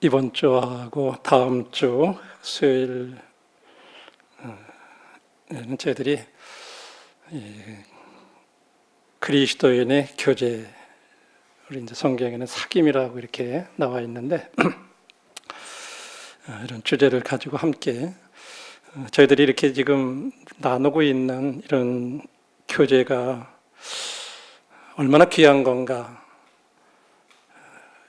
이번 주하고 다음 주 수요일에는 저희들이 그리스도인의 교제, 우리 이제 성경에는 사귐이라고 이렇게 나와 있는데 이런 주제를 가지고 함께 저희들이 이렇게 지금 나누고 있는 이런 교제가 얼마나 귀한 건가,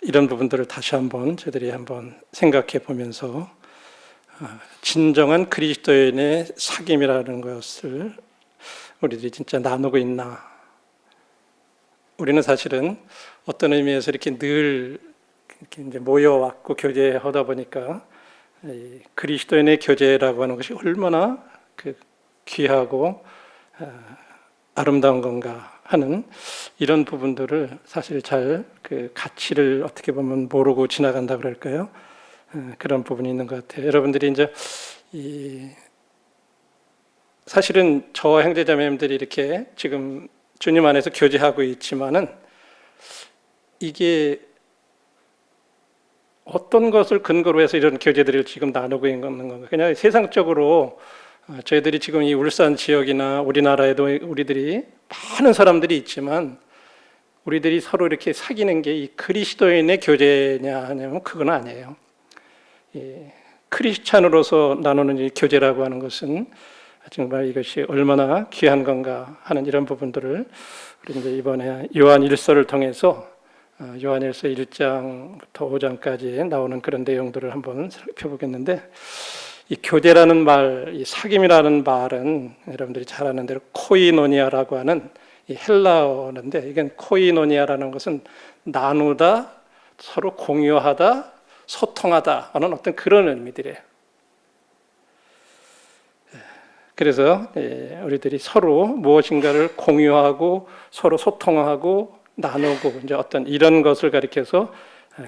이런 부분들을 다시 한번 저희들이 한번 생각해 보면서 진정한 그리스도인의 사귐이라는 것을 우리들이 진짜 나누고 있나. 우리는 사실은 어떤 의미에서 이렇게 늘 이렇게 이제 모여왔고 교제하다 보니까 그리스도인의 교제라고 하는 것이 얼마나 귀하고 아름다운 건가 하는 이런 부분들을 사실 잘 가치를 어떻게 보면 모르고 지나간다 그럴까요? 그런 부분이 있는 것 같아요. 여러분들이 이제 사실은 저와 형제자매님들이 이렇게 지금 주님 안에서 교제하고 있지만은 이게 어떤 것을 근거로 해서 이런 교제들을 지금 나누고 있는 건가? 그냥 세상적으로 저희들이 지금 이 울산 지역이나 우리나라에도 우리들이 많은 사람들이 있지만 우리들이 서로 이렇게 사귀는 게 이 그리스도인의 교제냐 하냐면 그건 아니에요. 크리스찬으로서 나누는 이 교제라고 하는 것은 정말 이것이 얼마나 귀한 건가 하는 이런 부분들을 우리 이제 이번에 요한 1서를 통해서 요한 1서 1장부터 5장까지 나오는 그런 내용들을 한번 살펴보겠는데, 이 교제라는 말, 이 사귐이라는 말은 여러분들이 잘 아는 대로 코이노니아라고 하는 이 헬라어인데, 이건 코이노니아라는 것은 나누다, 서로 공유하다, 소통하다 하는 어떤 그런 의미들이에요. 그래서 우리들이 서로 무엇인가를 공유하고 서로 소통하고 나누고 이제 어떤 이런 것을 가리켜서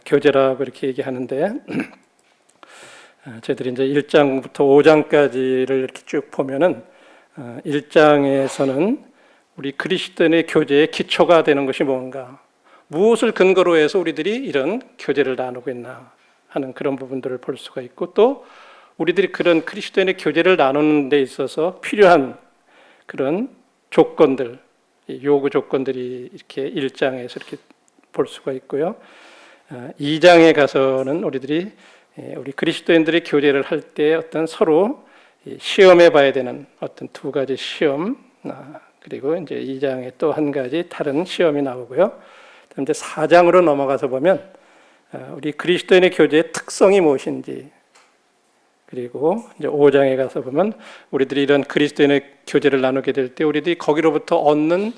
교제라고 이렇게 얘기하는데, 저희들이 이제 1장부터 5장까지를 이렇게 쭉 보면은 1장에서는 우리 그리스도인의 교제의 기초가 되는 것이 뭔가, 무엇을 근거로 해서 우리들이 이런 교제를 나누고 있나 하는 그런 부분들을 볼 수가 있고, 또 우리들이 그런 그리스도인의 교제를 나누는 데 있어서 필요한 그런 조건들, 요구 조건들이 이렇게 1장에서 이렇게 볼 수가 있고요. 2장에 가서는 우리들이 우리 그리스도인들의 교제를 할 때 어떤 서로 시험해 봐야 되는 어떤 두 가지 시험, 그리고 이제 2장에 또 한 가지 다른 시험이 나오고요. 이제 4장으로 넘어가서 보면 우리 그리스도인의 교제의 특성이 무엇인지, 그리고 이제 5장에 가서 보면 우리들이 이런 그리스도인의 교제를 나누게 될 때 우리들이 거기로부터 얻는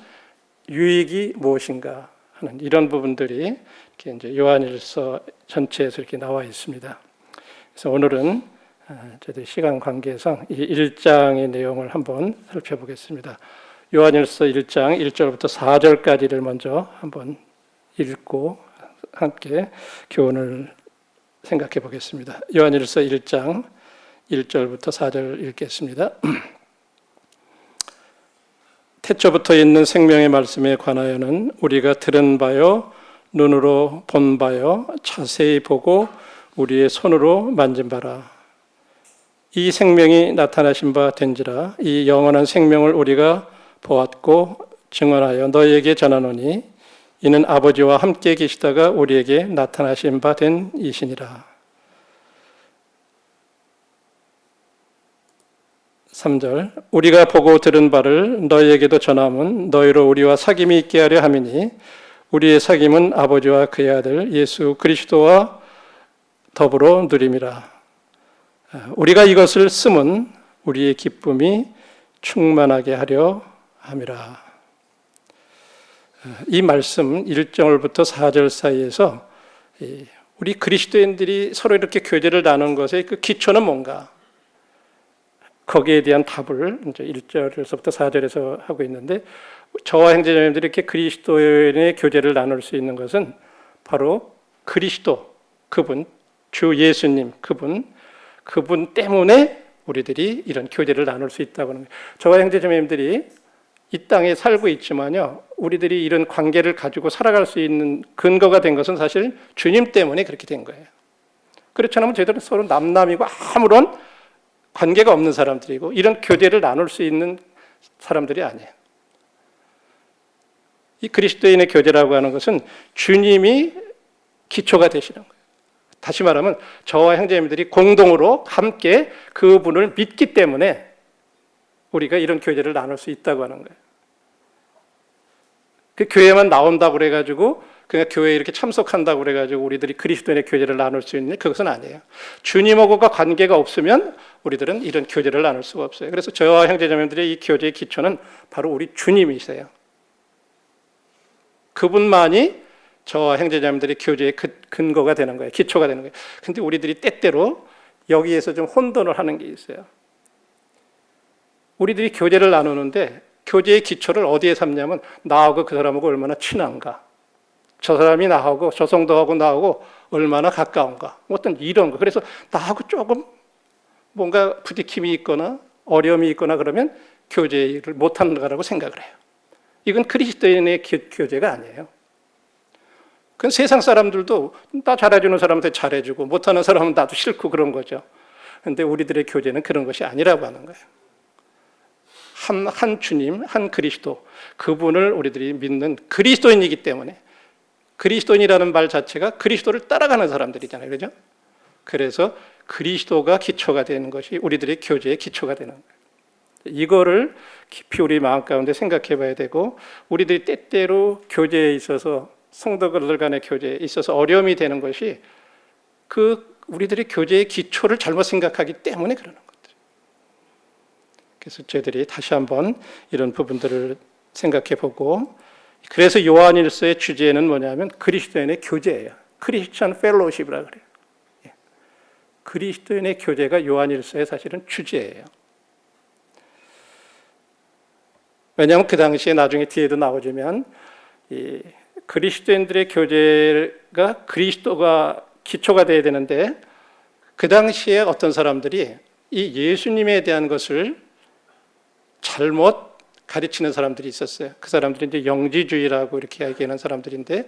유익이 무엇인가 하는 이런 부분들이 이렇게 이제 요한일서 전체에서 이렇게 나와 있습니다. 그래서 오늘은 저희들 시간 관계상 이 1장의 내용을 한번 살펴보겠습니다. 요한일서 1장 1절부터 4절까지를 먼저 한번 읽고 함께 교훈을 생각해 보겠습니다. 요한일서 1장 1절부터 4절 읽겠습니다. 태초부터 있는 생명의 말씀에 관하여는 우리가 들은 바요, 눈으로 본 바요, 자세히 보고 우리의 손으로 만진 바라. 이 생명이 나타나신 바 된지라. 이 영원한 생명을 우리가 보았고 증언하여 너희에게 전하노니 이는 아버지와 함께 계시다가 우리에게 나타나신 바 된 이시니라. 3절 우리가 보고 들은 바를 너희에게도 전함은 너희로 우리와 사귐이 있게 하려 함이니 우리의 사귐은 아버지와 그의 아들 예수 그리스도와 더불어 누림이라. 우리가 이것을 쓰면 우리의 기쁨이 충만하게 하려 함이라. 이 말씀 1절부터 4절 사이에서 우리 그리스도인들이 서로 이렇게 교제를 나눈 것의 그 기초는 뭔가, 거기에 대한 답을 이제 1절에서부터 4절에서 하고 있는데, 저와 형제자매님들이 이렇게 그리스도인의 교제를 나눌 수 있는 것은 바로 그리스도, 그분, 주 예수님, 그분 때문에 우리들이 이런 교제를 나눌 수 있다고 하는 거예요. 저와 형제자매님들이 이 땅에 살고 있지만요, 우리들이 이런 관계를 가지고 살아갈 수 있는 근거가 된 것은 사실 주님 때문에 그렇게 된 거예요. 그렇지 않으면 저희들은 서로 남남이고 아무런 관계가 없는 사람들이고 이런 교제를 나눌 수 있는 사람들이 아니에요. 이 그리스도인의 교제라고 하는 것은 주님이 기초가 되시는 거예요. 다시 말하면 저와 형제님들이 공동으로 함께 그분을 믿기 때문에 우리가 이런 교제를 나눌 수 있다고 하는 거예요. 그 교회만 나온다고 그래가지고 그냥 교회에 이렇게 참석한다고 그래가지고 우리들이 그리스도인의 교제를 나눌 수 있는 그것은 아니에요. 주님하고가 관계가 없으면 우리들은 이런 교제를 나눌 수가 없어요. 그래서 저와 형제자매들의 이 교제의 기초는 바로 우리 주님이세요. 그분만이 저와 형제자매들의 교제의 근거가 되는 거예요. 기초가 되는 거예요. 근데 우리들이 때때로 여기에서 좀 혼돈을 하는 게 있어요. 우리들이 교제를 나누는데 교제의 기초를 어디에 삼냐면 나하고 그 사람하고 얼마나 친한가, 저 사람이 나하고 저 성도하고 나하고 얼마나 가까운가, 어떤 이런 거. 그래서 나하고 조금 뭔가 부딪힘이 있거나 어려움이 있거나 그러면 교제를 못하는 거라고 생각을 해요. 이건 그리스도인의 교제가 아니에요. 그건 세상 사람들도 나 잘해주는 사람한테 잘해주고 못하는 사람은 나도 싫고 그런 거죠. 그런데 우리들의 교제는 그런 것이 아니라고 하는 거예요. 한 주님, 한 그리스도, 그분을 우리들이 믿는 그리스도인이기 때문에, 그리스도인이라는 말 자체가 그리스도를 따라가는 사람들이잖아요. 그렇죠? 그래서 그리스도가 기초가 되는 것이 우리들의 교제의 기초가 되는 거예요. 이거를 깊이 우리 마음 가운데 생각해 봐야 되고, 우리들이 때때로 교제에 있어서 성도들 간의 교제에 있어서 어려움이 되는 것이 우리들의 교제의 기초를 잘못 생각하기 때문에 그러는 것들. 그래서 저희들이 다시 한번 이런 부분들을 생각해 보고, 그래서 요한일서의 주제는 뭐냐면 그리스도인의 교제예요. 크리스천 펠로우십이라 그래요. 그리스도인의 교제가 요한일서의 사실은 주제예요. 왜냐하면 그 당시에 나중에 뒤에도 나오지만 이 그리스도인들의 교제가 그리스도가 기초가 돼야 되는데, 그 당시에 어떤 사람들이 이 예수님에 대한 것을 잘못 가르치는 사람들이 있었어요. 그 사람들이 이제 영지주의라고 이렇게 얘기하는 사람들인데,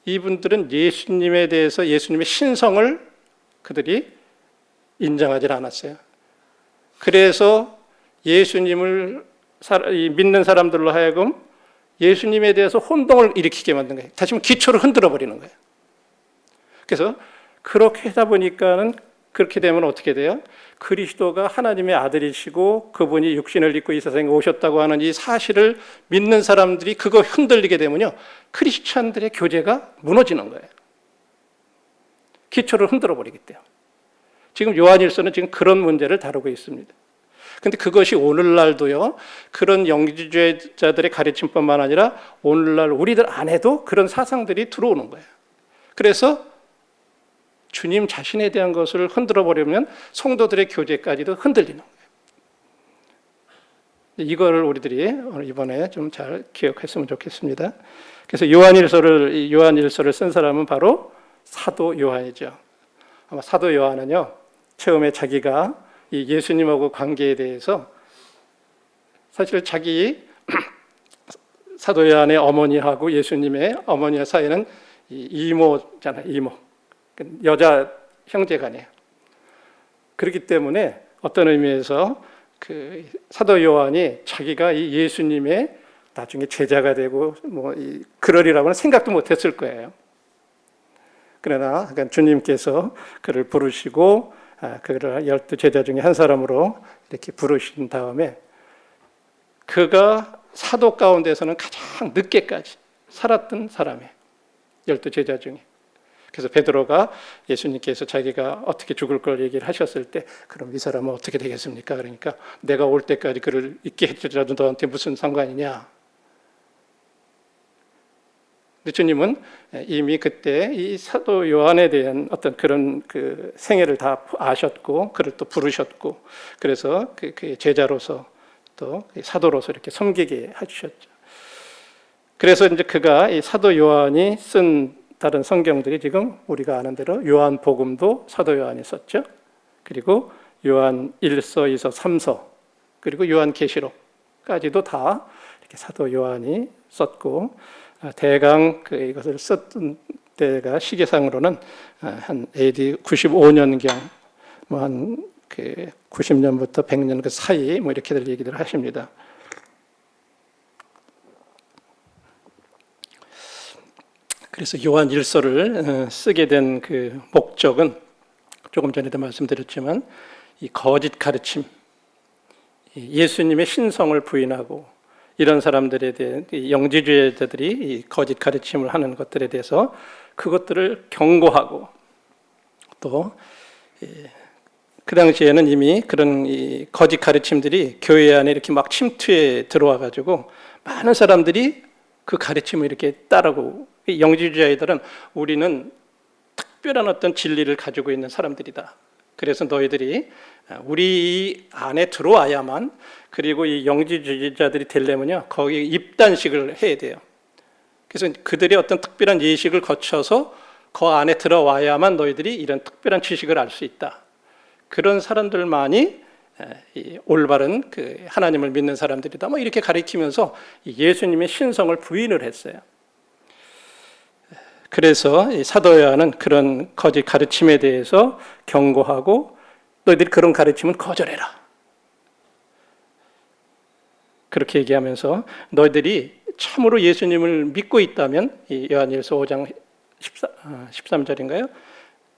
이분들은 예수님에 대해서 예수님의 신성을 그들이 인정하지 않았어요. 그래서 예수님을 믿는 사람들로 하여금 예수님에 대해서 혼동을 일으키게 만든 거예요. 다시 말하면 기초를 흔들어 버리는 거예요. 그래서 그렇게 하다 보니까는, 그렇게 되면 어떻게 돼요? 그리스도가 하나님의 아들이시고 그분이 육신을 입고 이 세상에 오셨다고 하는 이 사실을 믿는 사람들이 그거 흔들리게 되면요, 크리스찬들의 교제가 무너지는 거예요. 기초를 흔들어 버리기 때문에. 지금 요한일서는 지금 그런 문제를 다루고 있습니다. 근데 그것이 오늘날도요, 그런 영지주의자들의 가르침뿐만 아니라 오늘날 우리들 안에도 그런 사상들이 들어오는 거예요. 그래서 주님 자신에 대한 것을 흔들어 버리면 성도들의 교제까지도 흔들리는 거예요. 이거를 우리들이 이번에 좀 잘 기억했으면 좋겠습니다. 그래서 요한일서를 쓴 사람은 바로 사도 요한이죠. 아마 사도 요한은요, 처음에 자기가 이 예수님하고 관계에 대해서, 사실 자기 사도 요한의 어머니하고 예수님의 어머니의 사이는 이모잖아요. 이모, 여자 형제간이에요. 그렇기 때문에 어떤 의미에서 그 사도 요한이 자기가 이 예수님의 나중에 제자가 되고 그러리라고는 생각도 못했을 거예요. 그러나 주님께서 그를 부르시고 그를 12 제자 중에 한 사람으로 이렇게 부르신 다음에, 그가 사도 가운데서는 가장 늦게까지 살았던 사람이에요. 12 제자 중에. 그래서 베드로가 예수님께서 자기가 어떻게 죽을 걸 얘기를 하셨을 때, 그럼 이 사람은 어떻게 되겠습니까? 그러니까 내가 올 때까지 그를 있게 해주더라도 너한테 무슨 상관이냐? 근데 주님은 이미 그때 이 사도 요한에 대한 어떤 그런 그 생애를 다 아셨고, 그를 또 부르셨고, 그래서 그 제자로서 또 사도로서 이렇게 섬기게 해주셨죠. 그래서 이제 그가 이 사도 요한이 쓴 다른 성경들이 지금 우리가 아는 대로 요한복음도 사도 요한이 썼죠. 그리고 요한 1서, 2서, 3서, 그리고 요한계시록까지도 다 이렇게 사도 요한이 썼고, 대강 이것을 썼던 그때가 시계상으로는 한 AD 95년경, 한 90년부터 100년 그 사이 이렇게들 얘기를 하십니다. 그래서 요한 일서를 쓰게 된 그 목적은 조금 전에도 말씀드렸지만 이 거짓 가르침, 예수님의 신성을 부인하고 이런 사람들에 대한 영지주의자들이 이 거짓 가르침을 하는 것들에 대해서 그것들을 경고하고 또 그 당시에는 이미 그런 이 거짓 가르침들이 교회 안에 이렇게 막 침투해 들어와 가지고 많은 사람들이 그 가르침을 이렇게 따르고 영지주의자들은 우리는 특별한 어떤 진리를 가지고 있는 사람들이다. 그래서 너희들이 우리 안에 들어와야만 그리고 이 영지주의자들이 되려면요 거기 입단식을 해야 돼요. 그래서 그들의 어떤 특별한 예식을 거쳐서 그 안에 들어와야만 너희들이 이런 특별한 지식을 알 수 있다. 그런 사람들만이 올바른 그 하나님을 믿는 사람들이다. 이렇게 가리키면서 예수님의 신성을 부인을 했어요. 그래서 사도 요한은 그런 거짓 가르침에 대해서 경고하고 너희들이 그런 가르침은 거절해라. 그렇게 얘기하면서 너희들이 참으로 예수님을 믿고 있다면 요한일서 5장 13절인가요?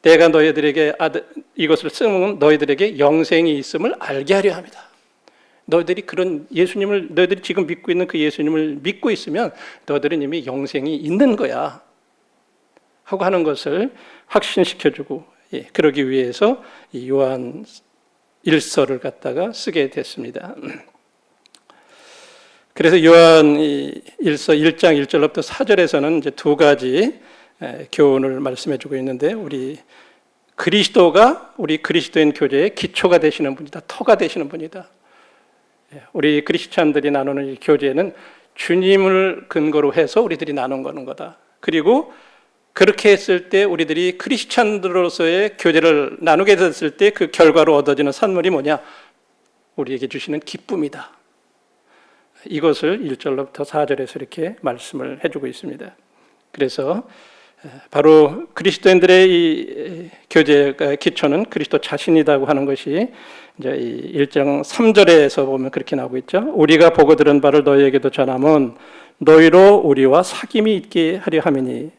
내가 너희들에게 이것을 쓰면 너희들에게 영생이 있음을 알게 하려 합니다. 너희들이 그런 예수님을 너희들이 지금 믿고 있는 그 예수님을 믿고 있으면 너희들은 이미 영생이 있는 거야 하고 하는 것을 확신시켜주고 그러기 위해서 이 요한 일서를 갖다가 쓰게 됐습니다. 그래서 요한 일서 1장 1절부터 4절에서는 이제 두 가지 교훈을 말씀해주고 있는데 우리 그리스도가 우리 그리스도인 교제의 기초가 되시는 분이다. 터가 되시는 분이다. 우리 크리스찬들이 나누는 이 교제는 주님을 근거로 해서 우리들이 나누는 거다. 그리고 그렇게 했을 때 우리들이 크리스찬들로서의 교제를 나누게 됐을 때 그 결과로 얻어지는 산물이 뭐냐? 우리에게 주시는 기쁨이다. 이것을 1절로부터 4절에서 이렇게 말씀을 해주고 있습니다. 그래서 바로 그리스도인들의 이 교제의 기초는 그리스도 자신이라고 하는 것이 이제 이 1장 3절에서 보면 그렇게 나오고 있죠. 우리가 보고 들은 바를 너희에게도 전하면 너희로 우리와 사귐이 있게 하려 함이니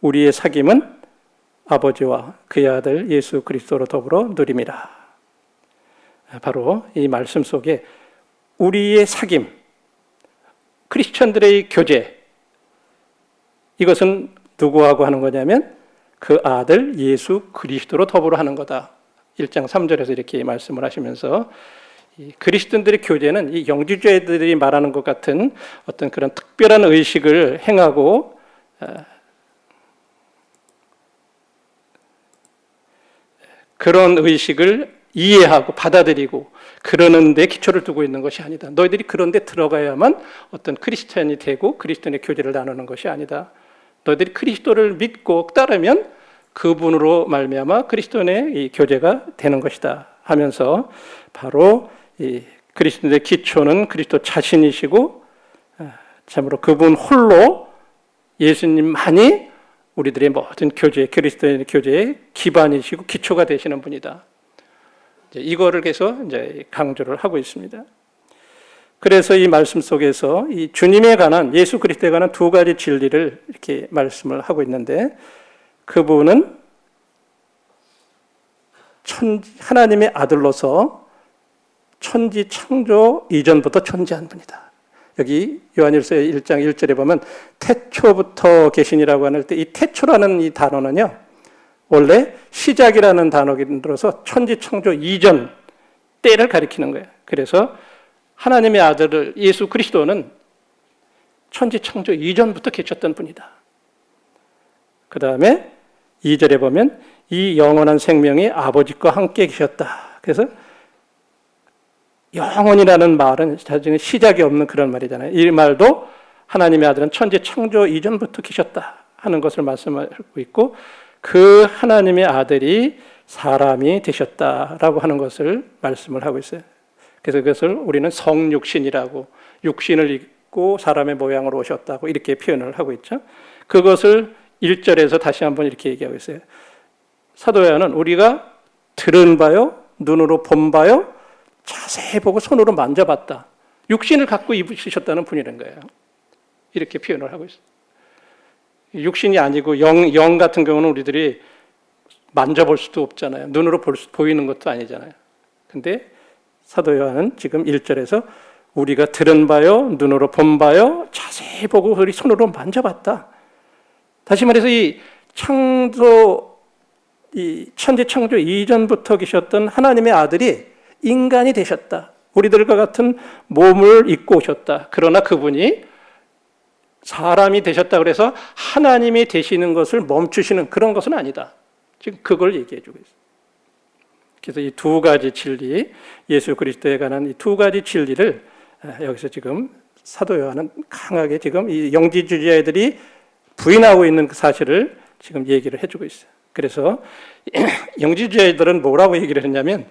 우리의 사귐은 아버지와 그의 아들 예수 그리스도로 더불어 누림이라. 바로 이 말씀 속에 우리의 사귐, 크리스천들의 교제, 이것은 누구하고 하는 거냐면 그 아들 예수 그리스도로 더불어 하는 거다. 1장 3절에서 이렇게 말씀을 하시면서 이 그리스도인들의 교제는 이 영지주의자들이 말하는 것 같은 어떤 그런 특별한 의식을 행하고 그런 의식을 이해하고 받아들이고 그러는 데 기초를 두고 있는 것이 아니다. 너희들이 그런 데 들어가야만 어떤 크리스찬이 되고 그리스도인의 교제를 나누는 것이 아니다. 너희들이 그리스도를 믿고 따르면 그분으로 말미암아 그리스도인의 이 교제가 되는 것이다 하면서 바로 이 그리스도인의 기초는 그리스도 자신이시고 참으로 그분 홀로 예수님만이 우리들의 모든 교제, 그리스도인의 교제의 기반이시고 기초가 되시는 분이다. 이거를 계속 이제 강조를 하고 있습니다. 그래서 이 말씀 속에서 이 주님에 관한 예수 그리스도에 관한 두 가지 진리를 이렇게 말씀을 하고 있는데 그분은 하나님의 아들로서 천지 창조 이전부터 존재한 분이다. 여기 요한일서 1장 1절에 보면 태초부터 계시니라고 하는 때 이 태초라는 이 단어는요 원래 시작이라는 단어를 들어서 천지 창조 이전 때를 가리키는 거예요. 그래서 하나님의 아들 예수 그리스도는 천지 창조 이전부터 계셨던 분이다. 그 다음에 2절에 보면 이 영원한 생명이 아버지과 함께 계셨다. 그래서 영원이라는 말은 사실은 시작이 없는 그런 말이잖아요. 이 말도 하나님의 아들은 천지 창조 이전부터 계셨다 하는 것을 말씀하고 있고 그 하나님의 아들이 사람이 되셨다라고 하는 것을 말씀을 하고 있어요. 그래서 그것을 우리는 성육신이라고 육신을 입고 사람의 모양으로 오셨다고 이렇게 표현을 하고 있죠. 그것을 1절에서 다시 한번 이렇게 얘기하고 있어요. 사도 요한은 우리가 들은 바요, 눈으로 본 바요, 자세히 보고 손으로 만져봤다. 육신을 갖고 입으셨다는 분이라는 거예요. 이렇게 표현을 하고 있어요. 육신이 아니고 영 같은 경우는 우리들이 만져볼 수도 없잖아요. 눈으로 보이는 것도 아니잖아요. 근데 사도 요한은 지금 1절에서 우리가 들은 바요, 눈으로 본 바요, 자세히 보고 우리 손으로 만져봤다. 다시 말해서 이 천지 창조 이전부터 계셨던 하나님의 아들이 인간이 되셨다. 우리들과 같은 몸을 입고 오셨다. 그러나 그분이 사람이 되셨다 그래서 하나님이 되시는 것을 멈추시는 그런 것은 아니다. 지금 그걸 얘기해 주고 있어요. 그래서 이 두 가지 진리, 예수 그리스도에 관한 이 두 가지 진리를 여기서 지금 사도 요한은 강하게 지금 이 영지주의자들이 부인하고 있는 그 사실을 지금 얘기를 해주고 있어요. 그래서 영지주의자들은 뭐라고 얘기를 했냐면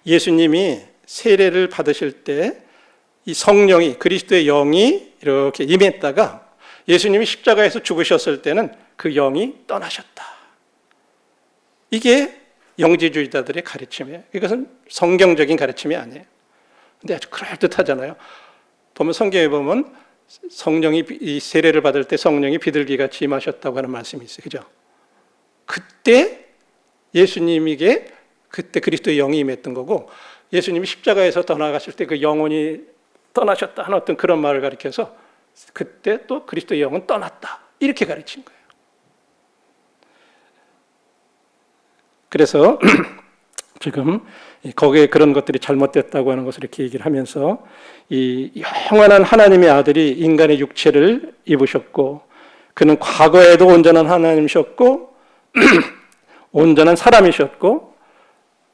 예수님이 세례를 받으실 때 이 성령이 그리스도의 영이 이렇게 임했다가 예수님이 십자가에서 죽으셨을 때는 그 영이 떠나셨다. 이게 영지주의자들의 가르침이에요. 이것은 성경적인 가르침이 아니에요. 근데 아주 그럴듯하잖아요. 보면 성경에 보면 성령이 이 세례를 받을 때 성령이 비둘기같이 임하셨다고 하는 말씀이 있어요. 그죠? 그때 예수님에게 그때 그리스도의 영이 임했던 거고 예수님이 십자가에서 떠나가실 때 그 영혼이 떠나셨다 하는 어떤 그런 말을 가리켜서 그때 또 그리스도의 영은 떠났다. 이렇게 가르친 거예요. 그래서 지금 거기에 그런 것들이 잘못됐다고 하는 것을 이렇게 얘기를 하면서 이 영원한 하나님의 아들이 인간의 육체를 입으셨고 그는 과거에도 온전한 하나님이셨고 온전한 사람이셨고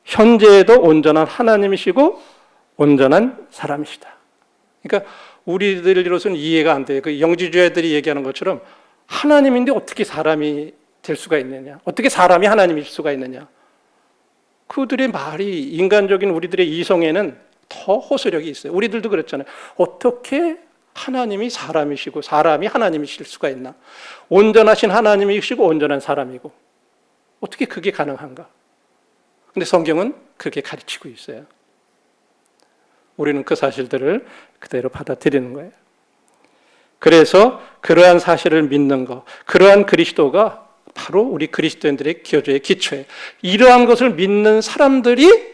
현재에도 온전한 하나님이시고 온전한 사람이시다. 그러니까 우리들로서는 이해가 안 돼요. 그 영지주의자들이 얘기하는 것처럼 하나님인데 어떻게 사람이 될 수가 있느냐? 어떻게 사람이 하나님일 수가 있느냐? 그들의 말이 인간적인 우리들의 이성에는 더 호소력이 있어요. 우리들도 그렇잖아요. 어떻게 하나님이 사람이시고 사람이 하나님이실 수가 있나? 온전하신 하나님이시고 온전한 사람이고 어떻게 그게 가능한가? 근데 성경은 그렇게 가르치고 있어요. 우리는 그 사실들을 그대로 받아들이는 거예요. 그래서 그러한 사실을 믿는 것, 그러한 그리스도가 바로 우리 그리스도인들의 교제의 기초예요. 이러한 것을 믿는 사람들이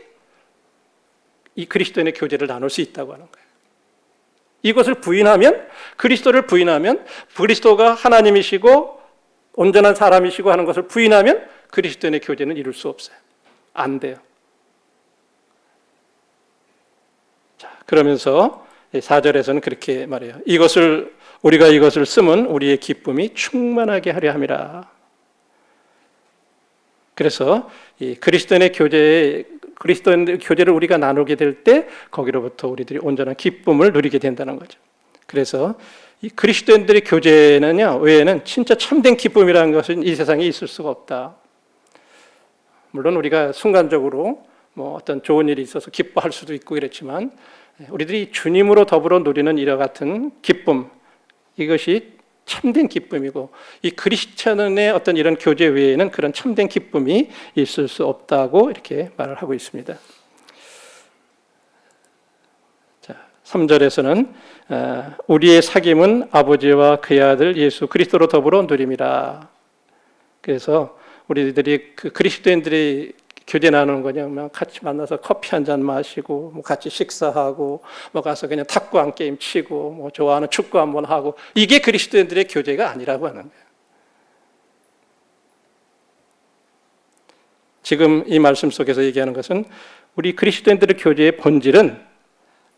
이 그리스도인의 교제를 나눌 수 있다고 하는 거예요. 이것을 부인하면, 그리스도를 부인하면, 그리스도가 하나님이시고 온전한 사람이시고 하는 것을 부인하면 그리스도인의 교제는 이룰 수 없어요. 안 돼요. 자, 그러면서 4절에서는 그렇게 말해요. 우리가 이것을 쓰면 우리의 기쁨이 충만하게 하려 함이라. 그래서 이 그리스도인의 교제를 우리가 나누게 될 때 거기로부터 우리들이 온전한 기쁨을 누리게 된다는 거죠. 그래서 이 그리스도인들의 교제는요 외에는 진짜 참된 기쁨이라는 것은 이 세상에 있을 수가 없다. 물론 우리가 순간적으로 뭐 어떤 좋은 일이 있어서 기뻐할 수도 있고 그렇지만 우리들이 주님으로 더불어 누리는 이와 같은 기쁨, 이것이 참된 기쁨이고 이 크리스천의 어떤 이런 교제 외에는 그런 참된 기쁨이 있을 수 없다고 이렇게 말을 하고 있습니다. 자, 3절에서는 우리의 사귐은 아버지와 그의 아들 예수 그리스도로 더불어 누림이라. 그래서 우리들이 그 그리스도인들이 교제 나누는 거냐, 같이 만나서 커피 한 잔 마시고, 뭐 같이 식사하고, 뭐 가서 그냥 탁구 한 게임 치고, 뭐 좋아하는 축구 한번 하고, 이게 그리스도인들의 교제가 아니라고 하는 거예요. 지금 이 말씀 속에서 얘기하는 것은 우리 그리스도인들의 교제의 본질은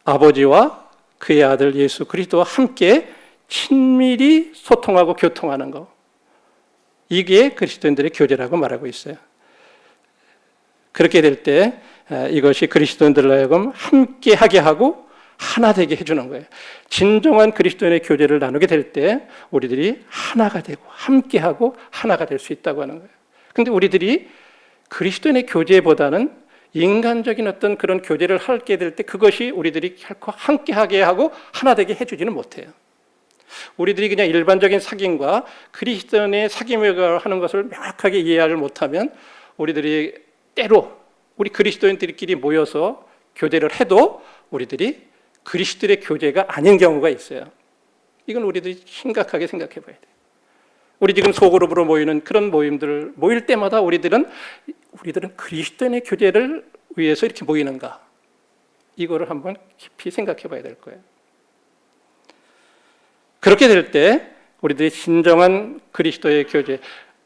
아버지와 그의 아들 예수 그리스도와 함께 친밀히 소통하고 교통하는 것. 이게 그리스도인들의 교제라고 말하고 있어요. 그렇게 될 때 이것이 그리스도인들로 하여금 함께 하게 하고 하나 되게 해주는 거예요. 진정한 그리스도인의 교제를 나누게 될 때 우리들이 하나가 되고 함께 하고 하나가 될 수 있다고 하는 거예요. 그런데 우리들이 그리스도인의 교제보다는 인간적인 어떤 그런 교제를 하게 될 때 그것이 우리들이 결코 함께 하게 하고 하나 되게 해주지는 못해요. 우리들이 그냥 일반적인 사귐과 그리스도인의 사귐을 하는 것을 명확하게 이해를 못하면 우리들이 때로 우리 그리스도인들끼리 모여서 교제를 해도 우리들이 그리스도의 교제가 아닌 경우가 있어요. 이건 우리들이 심각하게 생각해 봐야 돼요. 우리 지금 소그룹으로 모이는 그런 모임들 모일 때마다 우리들은 그리스도인의 교제를 위해서 이렇게 모이는가? 이거를 한번 깊이 생각해 봐야 될 거예요. 그렇게 될 때 우리들이 진정한 그리스도의 교제,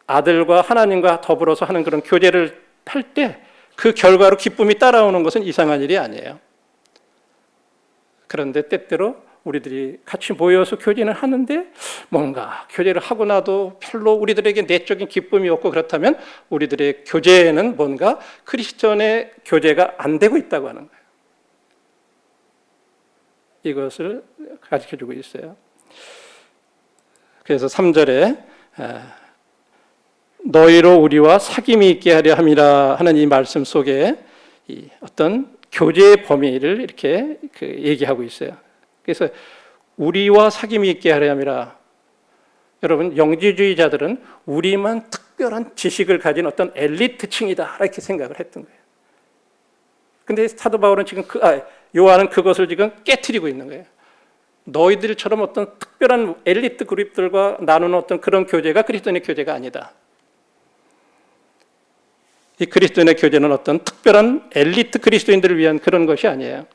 아들과 하나님과 더불어서 하는 그런 교제를 할 때 그 결과로 기쁨이 따라오는 것은 이상한 일이 아니에요. 그런데 때때로 우리들이 같이 모여서 교제는 하는데 뭔가 교제를 하고 나도 별로 우리들에게 내적인 기쁨이 없고 그렇다면 우리들의 교제에는 뭔가 크리스천의 교제가 안 되고 있다고 하는 거예요. 이것을 가르쳐주고 있어요. 그래서 3절에 너희로 우리와 사귐이 있게 하려 함이라 하는 이 말씀 속에 이 어떤 교제의 범위를 이렇게 얘기하고 있어요. 그래서 우리와 사귐이 있게 하려 함이라. 여러분, 영지주의자들은 우리만 특별한 지식을 가진 어떤 엘리트층이다 이렇게 생각을 했던 거예요. 근데 사도 바울은 지금 요한은 그것을 지금 깨트리고 있는 거예요. 너희들처럼 어떤 특별한 엘리트 그룹들과 나누는 어떤 그런 교제가 그리스도인의 교제가 아니다. 이 그리스도인의 교제는 어떤 특별한 엘리트 그리스도인들을 위한 그런 것이 아니에요.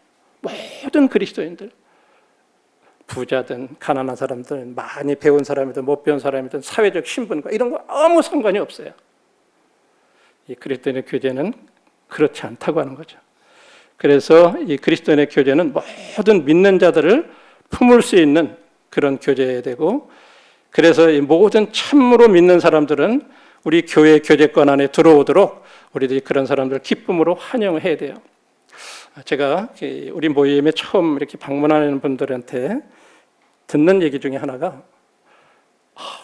모든 그리스도인들, 부자든 가난한 사람들, 많이 배운 사람이든 못 배운 사람이든 사회적 신분과 이런 거 아무 상관이 없어요. 이 그리스도인의 교제는 그렇지 않다고 하는 거죠. 그래서 이 그리스도인의 교제는 모든 믿는 자들을 품을 수 있는 그런 교제여야 되고, 그래서 이 모든 참으로 믿는 사람들은 우리 교회 교제권 안에 들어오도록 우리들이 그런 사람들을 기쁨으로 환영해야 돼요. 제가 우리 모임에 처음 이렇게 방문하는 분들한테 듣는 얘기 중에 하나가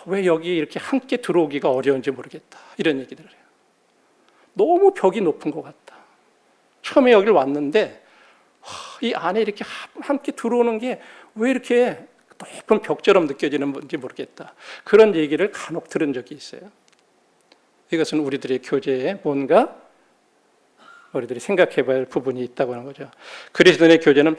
왜 여기 이렇게 함께 들어오기가 어려운지 모르겠다, 이런 얘기들을 해요. 너무 벽이 높은 것 같다. 처음에 여기를 왔는데 이 안에 이렇게 함께 들어오는 게 왜 이렇게 높은 벽처럼 느껴지는지 모르겠다. 그런 얘기를 간혹 들은 적이 있어요. 이것은 우리들의 교제에 뭔가 우리들이 생각해 봐야 할 부분이 있다고 하는 거죠. 그리스도인의 교제는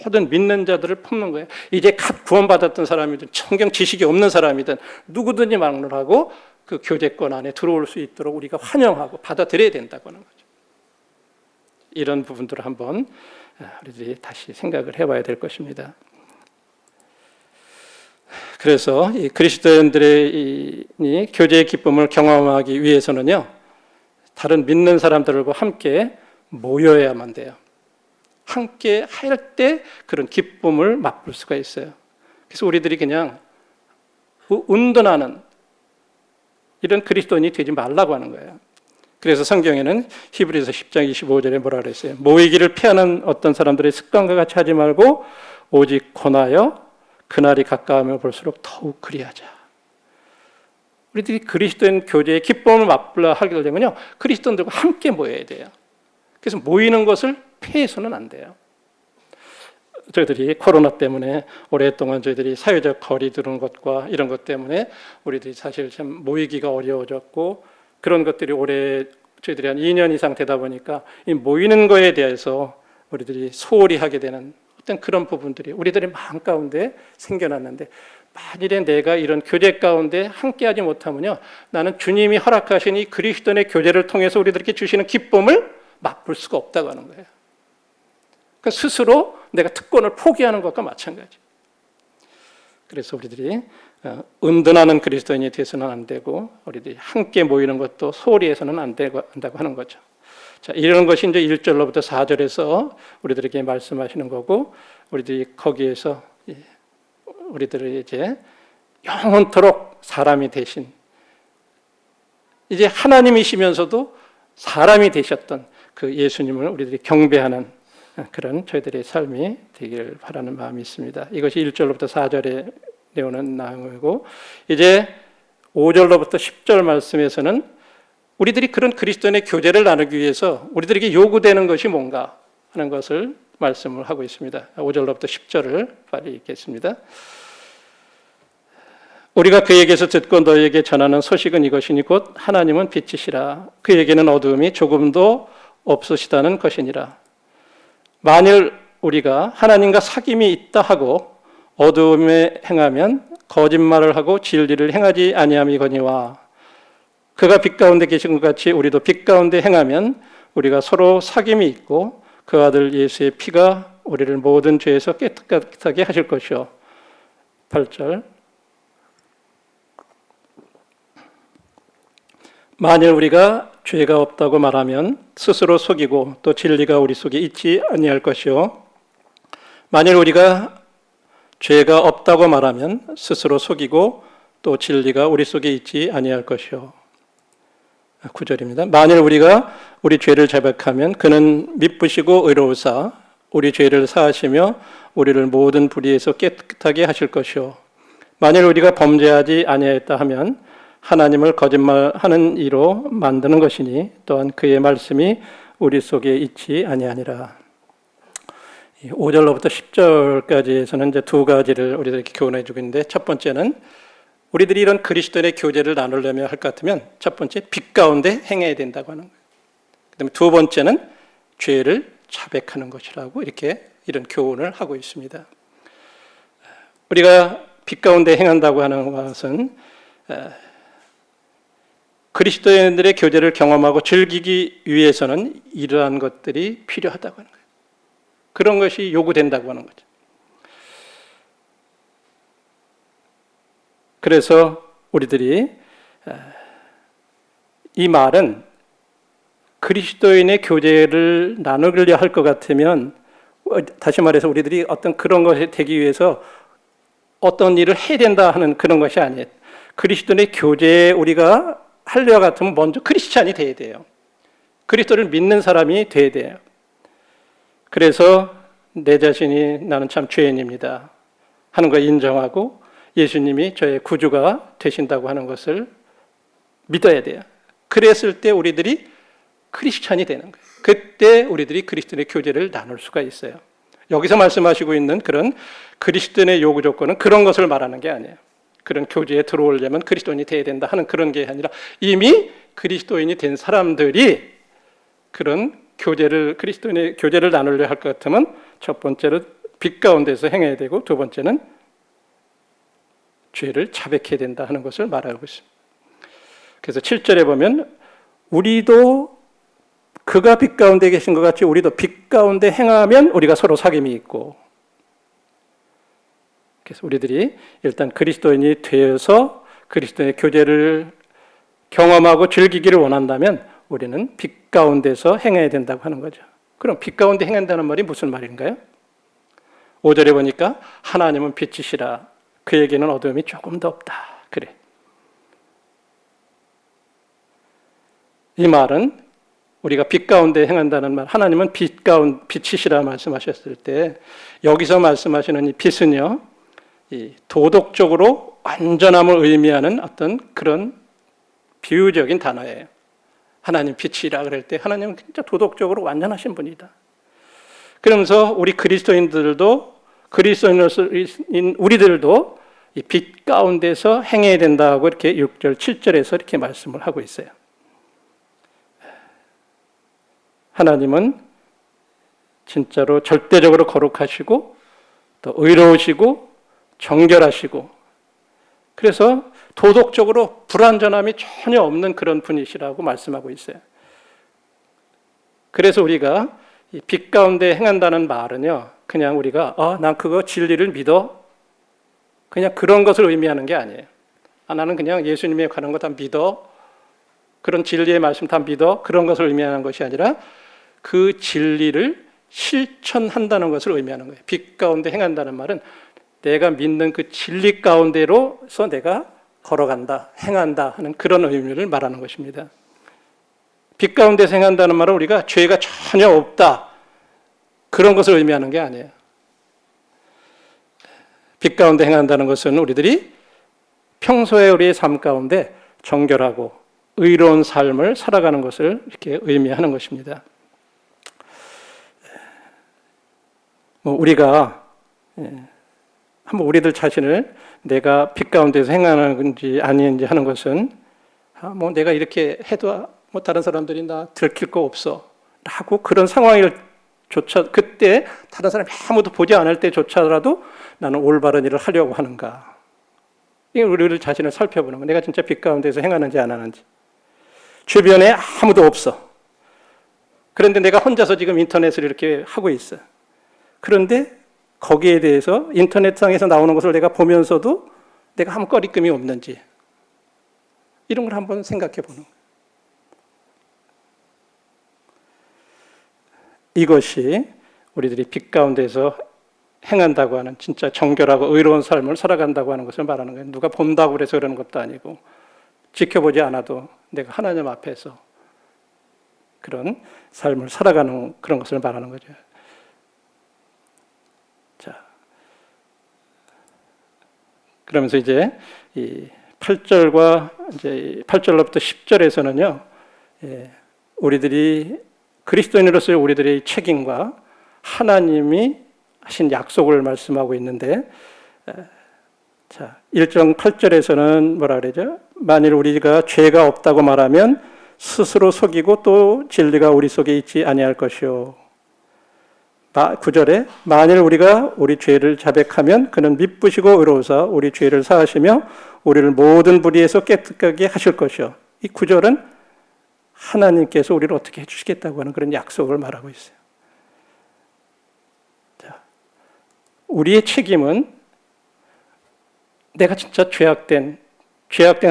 모든 믿는 자들을 품는 거예요. 이제 갓 구원받았던 사람이든 성경 지식이 없는 사람이든 누구든지 막론하고 그 교제권 안에 들어올 수 있도록 우리가 환영하고 받아들여야 된다고 하는 거죠. 이런 부분들을 한번 우리들이 다시 생각을 해봐야 될 것입니다. 그래서 이 그리스도인들의 이 교제의 기쁨을 경험하기 위해서는요, 다른 믿는 사람들과 함께 모여야만 돼요. 함께 할 때 그런 기쁨을 맛볼 수가 있어요. 그래서 우리들이 그냥 운동하는 이런 그리스도인이 되지 말라고 하는 거예요. 그래서 성경에는 히브리서 10장 25절에 뭐라 그랬어요? 모이기를 피하는 어떤 사람들의 습관과 같이 하지 말고 오직 권하여 그날이 가까우면 볼수록 더욱 그리하자. 우리들이 그리스도인 교제의 기쁨을 맛보려 하게 되면요, 그리스도인들과 함께 모여야 돼요. 그래서 모이는 것을 피해서는 안 돼요. 저희들이 코로나 때문에 오랫동안 저희들이 사회적 거리 두는 것과 이런 것 때문에 우리들이 사실 참 모이기가 어려워졌고, 그런 것들이 올해 저희들이 한 2년 이상 되다 보니까 이 모이는 거에 대해서 우리들이 소홀히 하게 되는 어떤 그런 부분들이 우리들의 마음 가운데 생겨났는데, 만일에 내가 이런 교제 가운데 함께하지 못하면요, 나는 주님이 허락하신 이 그리스도의 교제를 통해서 우리들에게 주시는 기쁨을 맛볼 수가 없다고 하는 거예요. 그러니까 스스로 내가 특권을 포기하는 것과 마찬가지. 그래서 우리들이 은둔하는 그리스도인이 되서는 안 되고, 우리들이 함께 모이는 것도 소홀히 해서는 안 된다고 하는 거죠. 자, 이런 것이 이제 1절로부터 4절에서 우리들에게 말씀하시는 거고, 우리들이 거기에서 우리들을 이제 영원토록 사람이 되신, 이제 하나님이시면서도 사람이 되셨던 그 예수님을 우리들이 경배하는 그런 저희들의 삶이 되기를 바라는 마음이 있습니다. 이것이 1절로부터 4절에 내오는 내용이고, 이제 5절로부터 10절 말씀에서는 우리들이 그런 그리스도인의 교제를 나누기 위해서 우리들에게 요구되는 것이 뭔가 하는 것을 말씀을 하고 있습니다. 5절로부터 10절을 빨리 읽겠습니다. 우리가 그에게서 듣고 너에게 전하는 소식은 이것이니 곧 하나님은 빛이시라. 그에게는 어두움이 조금도 없으시다는 것이니라. 만일 우리가 하나님과 사귐이 있다 하고 어두움에 행하면 거짓말을 하고 진리를 행하지 아니함이거니와 그가 빛 가운데 계신 것 같이 우리도 빛 가운데 행하면 우리가 서로 사귐이 있고 그 아들 예수의 피가 우리를 모든 죄에서 깨끗하게 하실 것이요. 8절. 만일 우리가 죄가 없다고 말하면 스스로 속이고 또 진리가 우리 속에 있지 아니할 것이요. 만일 우리가 죄가 없다고 말하면 스스로 속이고 또 진리가 우리 속에 있지 아니할 것이요. 9절입니다. 만일 우리가 우리 죄를 자백하면 그는 미쁘시고 의로우사 우리 죄를 사하시며 우리를 모든 불의에서 깨끗하게 하실 것이요. 만일 우리가 범죄하지 아니하였다 하면 하나님을 거짓말하는 이로 만드는 것이니 또한 그의 말씀이 우리 속에 있지 아니하니라. 5절로부터 10절까지에서는 이제 두 가지를 우리들에게 교훈해 주고 있는데 첫 번째는 우리들이 이런 그리스도인의 교제를 나누려면 할 것 같으면 첫 번째 빛 가운데 행해야 된다고 하는 거예요. 그다음에 두 번째는 죄를 자백하는 것이라고 이렇게 이런 교훈을 하고 있습니다. 우리가 빛 가운데 행한다고 하는 것은 그리스도인들의 교제를 경험하고 즐기기 위해서는 이러한 것들이 필요하다고 하는 거예요. 그런 것이 요구된다고 하는 거죠. 그래서 우리들이 이 말은 그리스도인의 교제를 나누려 할 것 같으면 다시 말해서 우리들이 어떤 그런 것이 되기 위해서 어떤 일을 해야 된다 하는 그런 것이 아니에요. 그리스도인의 교제에 우리가 하려 같으면 먼저 크리스찬이 돼야 돼요. 그리스도를 믿는 사람이 돼야 돼요. 그래서 내 자신이 나는 참 죄인입니다 하는 걸 인정하고 예수님이 저의 구주가 되신다고 하는 것을 믿어야 돼요. 그랬을 때 우리들이 크리스찬이 되는 거예요. 그때 우리들이 그리스도인의 교제를 나눌 수가 있어요. 여기서 말씀하시고 있는 그런 그리스도인의 요구 조건은 그런 것을 말하는 게 아니에요. 그런 교제에 들어오려면 그리스도인이 돼야 된다 하는 그런 게 아니라 이미 그리스도인이 된 사람들이 그런 교제를 그리스도인의 교제를 나누려 할 것 같으면 첫 번째로 빛 가운데서 행해야 되고 두 번째는 죄를 자백해야 된다 하는 것을 말하고 있습니다. 그래서 7절에 보면 우리도 그가 빛 가운데 계신 것 같이 우리도 빛 가운데 행하면 우리가 서로 사귐이 있고 그래서 우리들이 일단 그리스도인이 되어서 그리스도의 교제를 경험하고 즐기기를 원한다면 우리는 빛 가운데서 행해야 된다고 하는 거죠. 그럼 빛 가운데 행한다는 말이 무슨 말인가요? 5절에 보니까 하나님은 빛이시라 그에게는 어두움이 조금도 없다. 그래. 이 말은 우리가 빛 가운데 행한다는 말, 하나님은 빛이시라 말씀하셨을 때 여기서 말씀하시는 이 빛은요, 이 도덕적으로 완전함을 의미하는 어떤 그런 비유적인 단어예요. 하나님 빛이라 그럴 때 하나님은 진짜 도덕적으로 완전하신 분이다. 그러면서 우리 그리스도인들도 그리스도인 우리들도 이 빛 가운데서 행해야 된다고 이렇게 6절, 7절에서 이렇게 말씀을 하고 있어요. 하나님은 진짜로 절대적으로 거룩하시고 또 의로우시고 정결하시고 그래서 도덕적으로 불완전함이 전혀 없는 그런 분이시라고 말씀하고 있어요. 그래서 우리가 이 빛 가운데 행한다는 말은요, 그냥 우리가 난 그거 진리를 믿어 그냥 그런 것을 의미하는 게 아니에요. 나는 그냥 예수님에 관한 거 다 믿어 그런 진리의 말씀 다 믿어 그런 것을 의미하는 것이 아니라 그 진리를 실천한다는 것을 의미하는 거예요. 빛 가운데 행한다는 말은 내가 믿는 그 진리 가운데로서 내가 걸어간다, 행한다 하는 그런 의미를 말하는 것입니다. 빛 가운데서 행한다는 말은 우리가 죄가 전혀 없다 그런 것을 의미하는 게 아니에요. 빛 가운데 행한다는 것은 우리들이 평소에 우리의 삶 가운데 정결하고 의로운 삶을 살아가는 것을 이렇게 의미하는 것입니다. 우리가 한번 우리들 자신을 내가 빛 가운데서 행하는 건지 아닌지 하는 것은 뭐 내가 이렇게 해도 뭐 다른 사람들이 나 들킬 거 없어 라고 그런 상황을 조차 그때 다른 사람이 아무도 보지 않을 때조차라도 나는 올바른 일을 하려고 하는가. 이게 우리를 자신을 살펴보는 거. 내가 진짜 빛 가운데서 행하는지 안 하는지. 주변에 아무도 없어. 그런데 내가 혼자서 지금 인터넷을 이렇게 하고 있어. 그런데 거기에 대해서 인터넷상에서 나오는 것을 내가 보면서도 내가 아무 꺼리낌이 없는지 이런 걸 한번 생각해 보는 거예요. 이것이 우리들이 빛 가운데서 행한다고 하는 진짜 정결하고 의로운 삶을 살아간다고 하는 것을 말하는 거예요. 누가 본다고 그래서 그러는 것도 아니고 지켜보지 않아도 내가 하나님 앞에서 그런 삶을 살아가는 그런 것을 말하는 거죠. 자, 그러면서 이제 이 8절과 이제 8절로부터 10절에서는요, 우리들이 그리스도인으로서의 우리들의 책임과 하나님이 하신 약속을 말씀하고 있는데, 자, 1장 8절에서는 뭐라 그러죠? 만일 우리가 죄가 없다고 말하면 스스로 속이고 또 진리가 우리 속에 있지 아니할 것이요. 9절에 만일 우리가 우리 죄를 자백하면 그는 미쁘시고 의로우사 우리 죄를 사하시며 우리를 모든 불의에서 깨끗하게 하실 것이요. 이 9절은 하나님께서 우리를 어떻게 해주시겠다고 하는 그런 약속을 말하고 있어요. 자, 우리의 책임은 내가 진짜 죄악된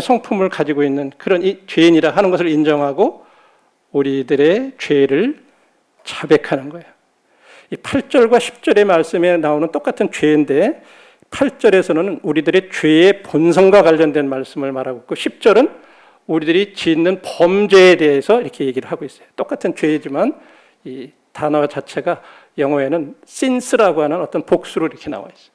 성품을 가지고 있는 그런 죄인이라 하는 것을 인정하고 우리들의 죄를 자백하는 거예요. 이 8절과 10절의 말씀에 나오는 똑같은 죄인데 8절에서는 우리들의 죄의 본성과 관련된 말씀을 말하고 있고 10절은 우리들이 짓는 범죄에 대해서 이렇게 얘기를 하고 있어요. 똑같은 죄이지만 이 단어 자체가 영어에는 sins라고 하는 어떤 복수로 이렇게 나와 있어요.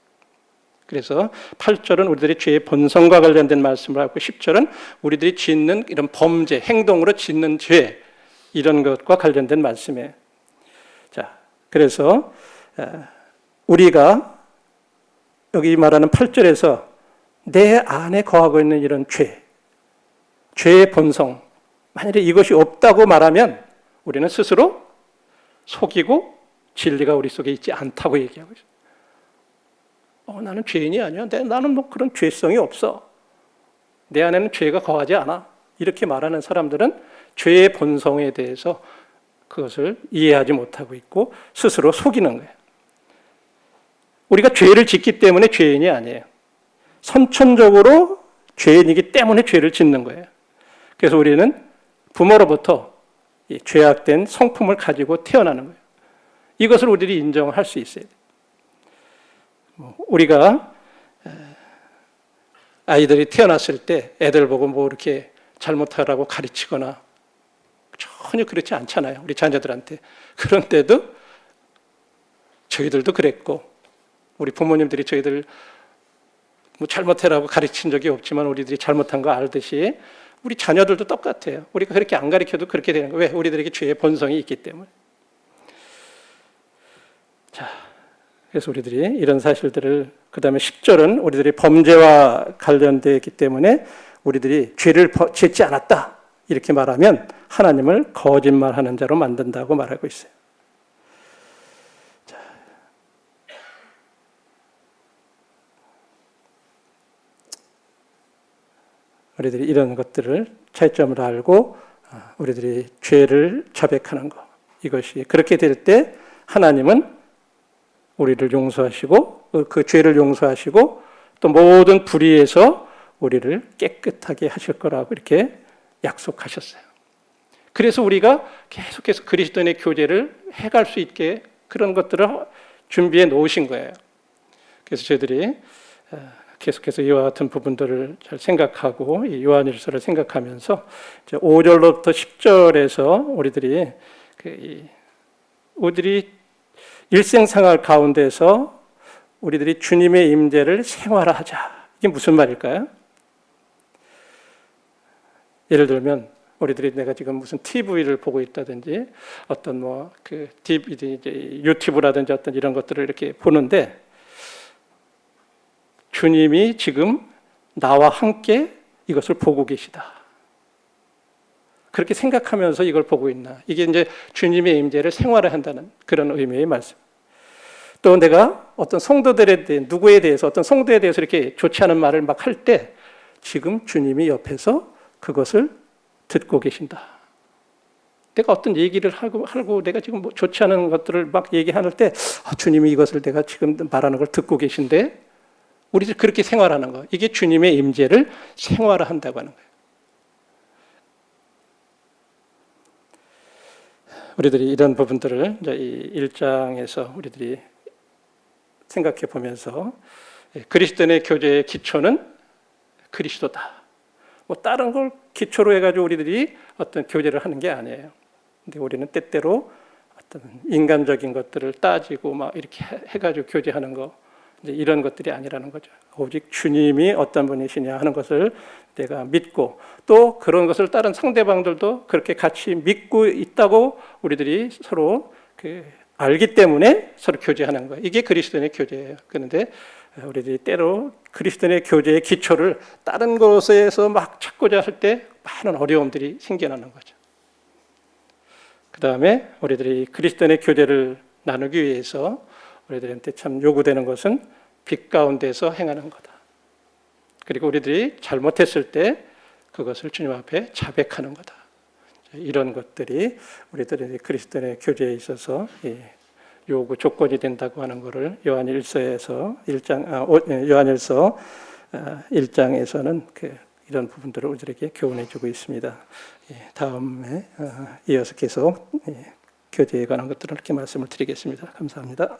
그래서 8절은 우리들의 죄의 본성과 관련된 말씀을 하고 10절은 우리들이 짓는 이런 범죄, 행동으로 짓는 죄 이런 것과 관련된 말씀이에요. 자, 그래서 우리가 여기 말하는 8절에서 내 안에 거하고 있는 이런 죄의 본성, 만약에 이것이 없다고 말하면 우리는 스스로 속이고 진리가 우리 속에 있지 않다고 얘기하고 있어요. 나는 죄인이 아니야. 나는 뭐 그런 죄성이 없어. 내 안에는 죄가 거하지 않아. 이렇게 말하는 사람들은 죄의 본성에 대해서 그것을 이해하지 못하고 있고 스스로 속이는 거예요. 우리가 죄를 짓기 때문에 죄인이 아니에요. 선천적으로 죄인이기 때문에 죄를 짓는 거예요. 그래서 우리는 부모로부터 이 죄악된 성품을 가지고 태어나는 거예요. 이것을 우리들이 인정할 수 있어야 돼요. 우리가 아이들이 태어났을 때 애들 보고 뭐 이렇게 잘못하라고 가르치거나 전혀 그렇지 않잖아요. 우리 자녀들한테. 그런데도 저희들도 그랬고 우리 부모님들이 저희들 뭐 잘못해라고 가르친 적이 없지만 우리들이 잘못한 거 알듯이 우리 자녀들도 똑같아요. 우리가 그렇게 안 가르쳐도 그렇게 되는 거예요. 왜? 우리들에게 죄의 본성이 있기 때문에. 자, 그래서 우리들이 이런 사실들을 그 다음에 10절은 우리들이 범죄와 관련되어 있기 때문에 우리들이 죄를 짓지 않았다 이렇게 말하면 하나님을 거짓말하는 자로 만든다고 말하고 있어요. 자, 우리들이 이런 것들을 차이점을 알고 우리들이 죄를 자백하는 것 이것이 그렇게 될 때 하나님은 우리를 용서하시고 그 죄를 용서하시고 또 모든 불의에서 우리를 깨끗하게 하실 거라고 이렇게 약속하셨어요. 그래서 우리가 계속해서 그리스도인의 교제를 해갈 수 있게 그런 것들을 준비해 놓으신 거예요. 그래서 저희들이 계속해서 이와 같은 부분들을 잘 생각하고 이 요한일서를 생각하면서 5절로부터 10절에서 우리들이 일생생활 가운데서 우리들이 주님의 임재를 생활하자. 이게 무슨 말일까요? 예를 들면 우리들이 내가 지금 무슨 TV를 보고 있다든지 어떤 뭐 그 DVD, 유튜브라든지 어떤 이런 것들을 이렇게 보는데 주님이 지금 나와 함께 이것을 보고 계시다. 그렇게 생각하면서 이걸 보고 있나. 이게 이제 주님의 임재를 생활을 한다는 그런 의미의 말씀. 또 내가 어떤 성도들에 대해, 누구에 대해서, 어떤 성도에 대해서 이렇게 좋지 않은 말을 막 할 때 지금 주님이 옆에서 그것을 듣고 계신다. 내가 어떤 얘기를 하고 내가 지금 뭐 좋지 않은 것들을 막 얘기할 때 주님이 이것을 내가 지금 말하는 걸 듣고 계신데 우리들 그렇게 생활하는 거. 이게 주님의 임재를 생활한다고 하는 거예요. 우리들이 이런 부분들을 이제 이 1장에서 우리들이 생각해 보면서 그리스도인의 교제의 기초는 그리스도다. 뭐 다른 걸 기초로 해가지고 우리들이 어떤 교제를 하는 게 아니에요. 근데 우리는 때때로 어떤 인간적인 것들을 따지고 막 이렇게 해가지고 교제하는 거, 이제 이런 것들이 아니라는 거죠. 오직 주님이 어떤 분이시냐 하는 것을 내가 믿고 또 그런 것을 다른 상대방들도 그렇게 같이 믿고 있다고 우리들이 서로 알기 때문에 서로 교제하는 거예요. 이게 그리스도인의 교제예요. 그런데 우리들이 때로 그리스도인의 교제의 기초를 다른 곳에서 막 찾고자 할 때 많은 어려움들이 생겨나는 거죠. 그 다음에 우리들이 그리스도인의 교제를 나누기 위해서 우리들한테 참 요구되는 것은 빛 가운데서 행하는 거다. 그리고 우리들이 잘못했을 때 그것을 주님 앞에 자백하는 거다. 이런 것들이 우리들의 그리스도인의 교제에 있어서 요구 조건이 된다고 하는 것을 요한일서 1장에서는 이런 부분들을 우리들에게 교훈해주고 있습니다. 다음에 이어서 계속 교제에 관한 것들을 이렇게 말씀을 드리겠습니다. 감사합니다.